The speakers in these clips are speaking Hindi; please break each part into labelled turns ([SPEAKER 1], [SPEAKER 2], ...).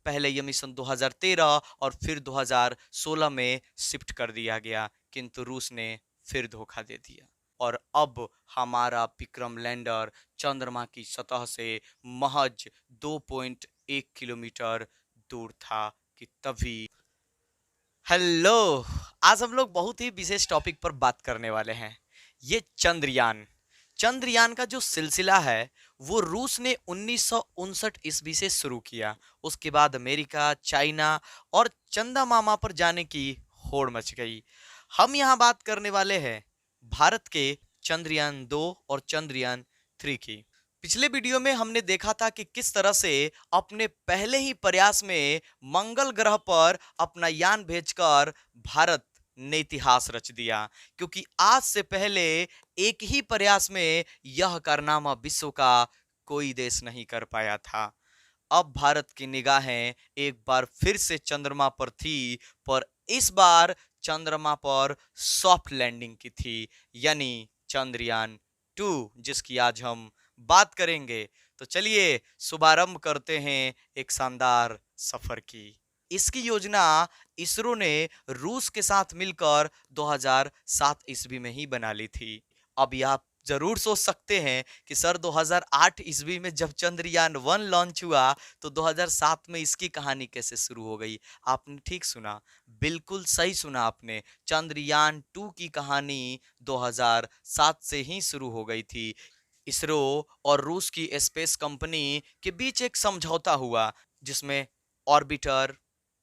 [SPEAKER 1] पहले ये मिशन 2013 और फिर 2016 में शिफ्ट कर दिया गया, किंतु रूस ने फिर धोखा दे दिया और अब हमारा विक्रम लैंडर चंद्रमा की सतह से महज 2.1 किलोमीटर दूर था कि तभी हेलो। आज हम लोग बहुत ही विशेष टॉपिक पर बात करने वाले हैं। ये चंद्रयान चंद्रयान का जो सिलसिला है वो रूस ने 1959 ईस्वी से शुरू किया। उसके बाद अमेरिका, चाइना और चंदा मामा पर जाने की होड़ मच गई। हम यहाँ बात करने वाले हैं भारत के चंद्रयान 2 और चंद्रयान 3 की। पिछले वीडियो में हमने देखा था कि किस तरह से अपने पहले ही प्रयास में मंगल ग्रह पर अपना यान भेजकर भारत ने इतिहास रच दिया, क्योंकि आज से पहले एक ही प्रयास में यह कारनामा विश्व का कोई देश नहीं कर पाया था। अब भारत की निगाहें एक बार फिर से चंद्रमा पर थी, पर इस बार चंद्रमा पर सॉफ्ट लैंडिंग की थी, यानी चंद्रयान 2, जिसकी आज हम बात करेंगे। तो चलिए शुभारंभ करते हैं एक शानदार सफर की। इसकी योजना इसरो ने रूस के साथ मिलकर 2007 ईस्वी में ही बना ली थी। अब आप जरूर सोच सकते हैं कि सर 2008 ईस्वी में जब चंद्रयान 1 लॉन्च हुआ तो 2007 में इसकी कहानी कैसे शुरू हो गई। आपने ठीक सुना, बिल्कुल सही सुना आपने। चंद्रयान 2 की कहानी 2007 से ही शुरू हो गई थी। इसरो और रूस की स्पेस कंपनी के बीच एक समझौता हुआ, जिसमें ऑर्बिटर,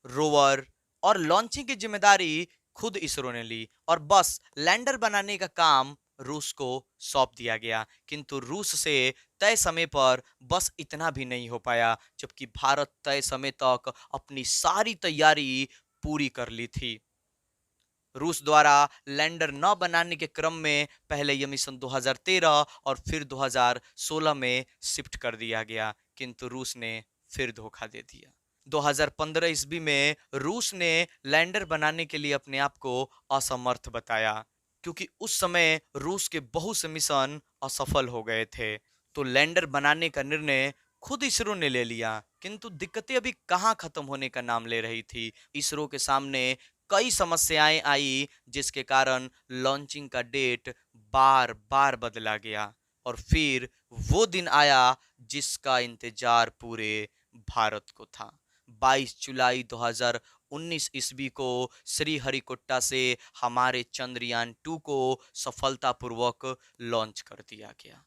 [SPEAKER 1] रोवर और लॉन्चिंग की जिम्मेदारी खुद इसरो ने ली और बस लैंडर बनाने का काम रूस को सौंप दिया गया। किंतु रूस से तय समय पर बस इतना भी नहीं हो पाया, जबकि भारत तय समय तक अपनी सारी तैयारी पूरी कर ली थी। रूस द्वारा लैंडर न बनाने के क्रम में पहले यह मिशन 2013 और फिर 2016 में शिफ्ट कर दिया गया, किंतु रूस ने फिर धोखा दे दिया। 2015 ईस्वी में रूस ने लैंडर बनाने के लिए अपने आप को असमर्थ बताया, क्योंकि उस समय रूस के बहुत से मिशन असफल हो गए थे। तो लैंडर बनाने का निर्णय खुद इसरो ने ले लिया, किंतु दिक्कतें अभी कहाँ खत्म होने का नाम ले रही थी। इसरो के सामने कई समस्याएं आई, जिसके कारण लॉन्चिंग का डेट बार बार बदला गया और फिर वो दिन आया जिसका इंतजार पूरे भारत को था। 22 जुलाई 2019 ईस्वी को श्रीहरिकोटा से हमारे चंद्रयान 2 को सफलतापूर्वक लॉन्च कर दिया गया,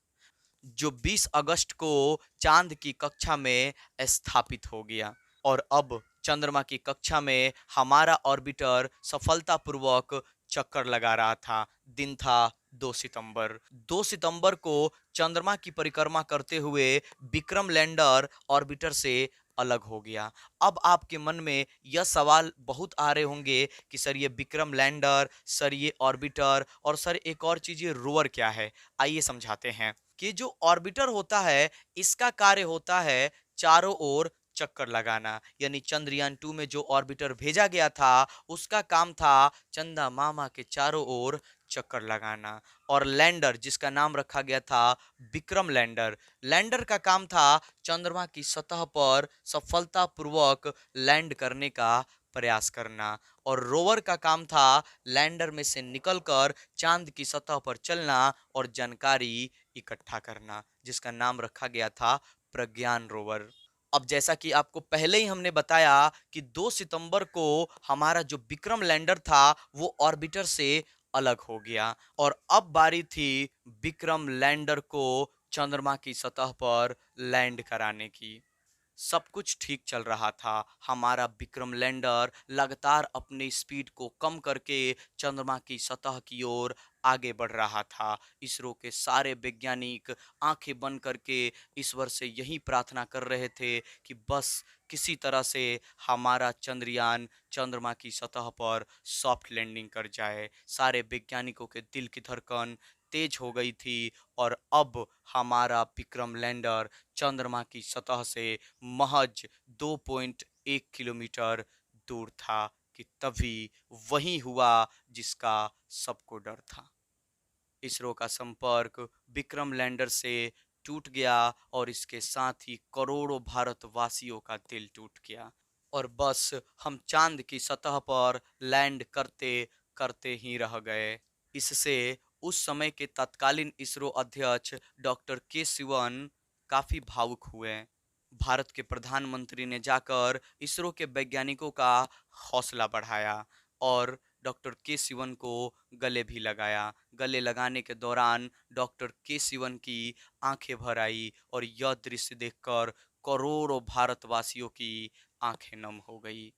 [SPEAKER 1] जो 20 अगस्त को चांद की कक्षा में स्थापित हो गया। और अब चंद्रमा की कक्षा में हमारा ऑर्बिटर सफलतापूर्वक चक्कर लगा रहा था। दिन था 2 सितंबर। 2 सितंबर को चंद्रमा की परिक्रमा करते हुए विक्रम लैंडर ऑर्बिटर से अलग हो गया। अब आपके मन में यह सवाल बहुत आ रहे होंगे कि सर ये विक्रम लैंडर, सर ये ऑर्बिटर और सर एक और चीज ये रोवर क्या है। आइए समझाते हैं कि जो ऑर्बिटर होता है इसका कार्य होता है चारों ओर चक्कर लगाना, यानी चंद्रयान 2 में जो ऑर्बिटर भेजा गया था उसका काम था चंदा मामा के चारों ओर चक्कर लगाना। और लैंडर, जिसका नाम रखा गया था विक्रम लैंडर, लैंडर का काम था चंद्रमा की सतह पर सफलतापूर्वक लैंड करने का प्रयास करना। और रोवर का काम था लैंडर में से निकलकर चांद की सतह पर चलना और जानकारी इकट्ठा करना, जिसका नाम रखा गया था प्रज्ञान रोवर। अब जैसा कि आपको पहले ही हमने बताया कि 2 सितंबर को हमारा जो विक्रम लैंडर था वो ऑर्बिटर से अलग हो गया और अब बारी थी विक्रम लैंडर को चंद्रमा की सतह पर लैंड कराने की। सब कुछ ठीक चल रहा था। हमारा विक्रम लैंडर लगातार अपनी स्पीड को कम करके चंद्रमा की सतह की ओर आगे बढ़ रहा था। इसरो के सारे वैज्ञानिक आंखें बंद करके ईश्वर से यही प्रार्थना कर रहे थे कि बस किसी तरह से हमारा चंद्रयान चंद्रमा की सतह पर सॉफ्ट लैंडिंग कर जाए। सारे वैज्ञानिकों के दिल की धड़कन तेज हो गई थी और अब हमारा विक्रम लैंडर चंद्रमा की सतह से महज 2.1 किलोमीटर दूर था कि तभी वही हुआ जिसका सबको डर था। इसरो का संपर्क विक्रम लैंडर से टूट गया और इसके साथ ही करोड़ों भारतवासियों का दिल टूट गया। और बस हम चांद की सतह पर लैंड करते करते ही रह गए। इससे उस समय के तत्कालीन इसरो अध्यक्ष डॉक्टर के सिवन काफी भावुक हुए। भारत के प्रधानमंत्री ने जाकर इसरो के वैज्ञानिकों का हौसला बढ़ाया और डॉक्टर के सिवन को गले भी लगाया। गले लगाने के दौरान डॉक्टर के सिवन की आंखें भर आई और यह दृश्य देखकर करोड़ों भारतवासियों की आंखें नम हो गई।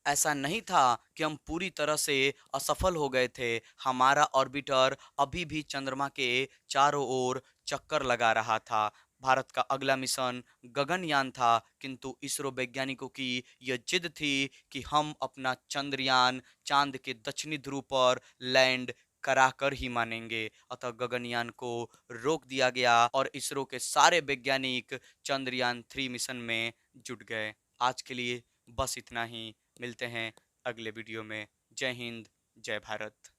[SPEAKER 1] ऐसा नहीं था कि हम पूरी तरह से असफल हो गए थे। हमारा ऑर्बिटर अभी भी चंद्रमा के चारों ओर चक्कर लगा रहा था। भारत का अगला मिशन गगनयान था, किंतु इसरो वैज्ञानिकों की यह जिद थी कि हम अपना चंद्रयान चांद के दक्षिणी ध्रुव पर लैंड कराकर ही मानेंगे। अतः गगनयान को रोक दिया गया और इसरो के सारे वैज्ञानिक चंद्रयान 3 मिशन में जुट गए। आज के लिए बस इतना ही। मिलते हैं अगले वीडियो में। जय हिंद, जय भारत।